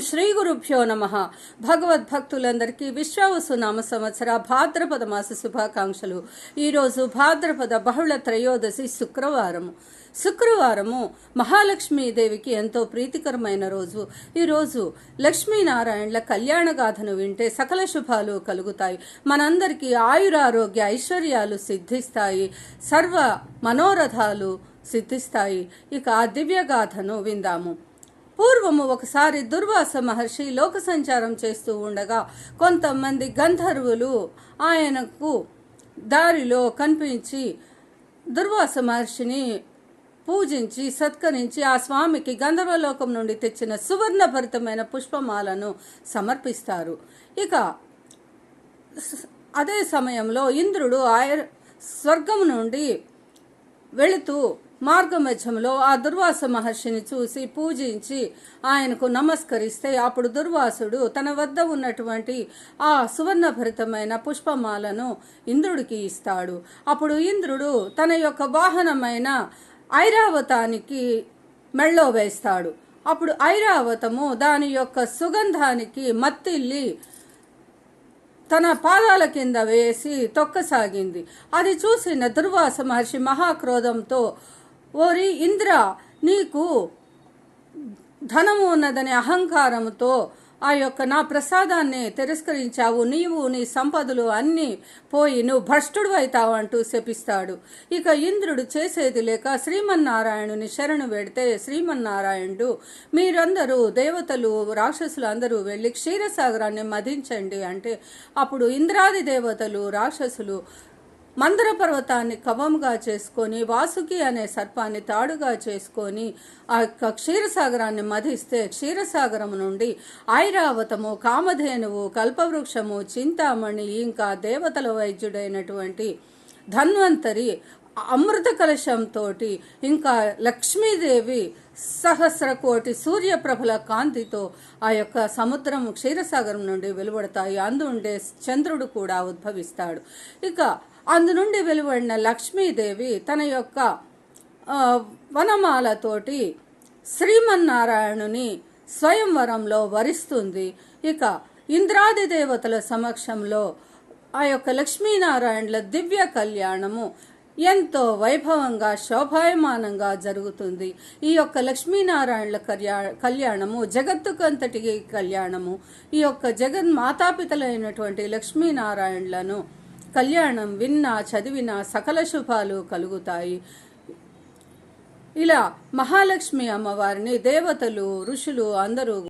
శ్రీ గురుభ్యో నమః. భగవద్భక్తులందరికీ విశ్వావసు నామ సంవత్సర భాద్రపద మాస శుభాకాంక్షలు. ఈరోజు భాద్రపద బహుళ త్రయోదశి శుక్రవారము మహాలక్ష్మీదేవికి ఎంతో ప్రీతికరమైన రోజు. ఈరోజు లక్ష్మీనారాయణల కళ్యాణగాథను వింటే సకల శుభాలు కలుగుతాయి. మనందరికీ ఆయురారోగ్య ఐశ్వర్యాలు సిద్ధిస్తాయి, సర్వ మనోరథాలు సిద్ధిస్తాయి. ఇక ఆ దివ్యగాథను విందాము. పూర్వము ఒకసారి దుర్వాస మహర్షి లోక సంచారం చేస్తూ ఉండగా కొంతమంది గంధర్వులు ఆయనకు దారిలో కనిపించి దుర్వాస మహర్షిని పూజించి సత్కరించి ఆ స్వామికి గంధర్వలోకం నుండి తెచ్చిన సువర్ణభరితమైన పుష్పమాలను సమర్పిస్తారు. ఇక అదే సమయంలో ఇంద్రుడు స్వర్గం నుండి వెళుతూ మార్గమధ్యంలో ఆ దుర్వాస మహర్షిని చూసి పూజించి ఆయనకు నమస్కరిస్తే అప్పుడు దుర్వాసుడు తన వద్ద ఉన్నటువంటి ఆ సువర్ణభరితమైన పుష్పమాలను ఇంద్రుడికి ఇస్తాడు. అప్పుడు ఇంద్రుడు తన యొక్క వాహనమైన ఐరావతానికి మెళ్ళో వేస్తాడు. అప్పుడు ఐరావతము దాని యొక్క సుగంధానికి మత్తిల్లి తన పాదాల కింద వేసి తొక్కసాగింది. అది చూసిన దుర్వాస మహర్షి మహాక్రోధంతో, ఓరి ఇంద్ర, నీకు ధనము ఉన్నదని అహంకారంతో ఆ యొక్క నా ప్రసాదాన్ని తిరస్కరించావు, నీవు నీ సంపదలు అన్నీ పోయి నువ్వు భ్రష్టుడు అవుతావు అంటూ శపిస్తాడు. ఇక ఇంద్రుడు చేసేది లేక శ్రీమన్నారాయణుని శరణు వేడితే శ్రీమన్నారాయణుడు, మీరందరూ దేవతలు రాక్షసులు అందరూ వెళ్ళి క్షీరసాగరాన్ని మధించండి అంటే అప్పుడు ఇంద్రాది దేవతలు రాక్షసులు మందర పర్వతాన్ని కవముగా చేసుకొని వాసుకి అనే సర్పాన్ని తాడుగా చేసుకొని ఆ యొక్క క్షీరసాగరాన్ని మధిస్తే క్షీరసాగరం నుండి ఐరావతము, కామధేనువు, కల్పవృక్షము, చింతామణి, ఇంకా దేవతల వైద్యుడైనటువంటి ధన్వంతరి అమృత కలశంతో ఇంకా లక్ష్మీదేవి సహస్రకోటి సూర్యప్రభల కాంతితో ఆ యొక్క సముద్రం క్షీరసాగరం నుండి వెలువడతాయి. అందుండే చంద్రుడు కూడా ఉద్భవిస్తాడు. ఇక అందు నుండి వెలువడిన లక్ష్మీదేవి తన యొక్క వనమాలతోటి శ్రీమన్నారాయణుని స్వయంవరంలో వరిస్తుంది. ఇక ఇంద్రాది దేవతల సమక్షంలో ఆ యొక్క లక్ష్మీనారాయణుల దివ్య కళ్యాణము ఎంతో వైభవంగా శోభాయమానంగా జరుగుతుంది. ఈ యొక్క లక్ష్మీనారాయణుల కళ్యాణము జగత్తుకంతటికి కళ్యాణము. ఈ యొక్క జగన్మాతాపితలైనటువంటి లక్ష్మీనారాయణులను కళ్యాణం విన్నా చదివినా సకల శుభాలు కలుగుతాయి. ఇలా మహాలక్ష్మి అమ్మవారిని దేవతలు, ఋషులు అందరూ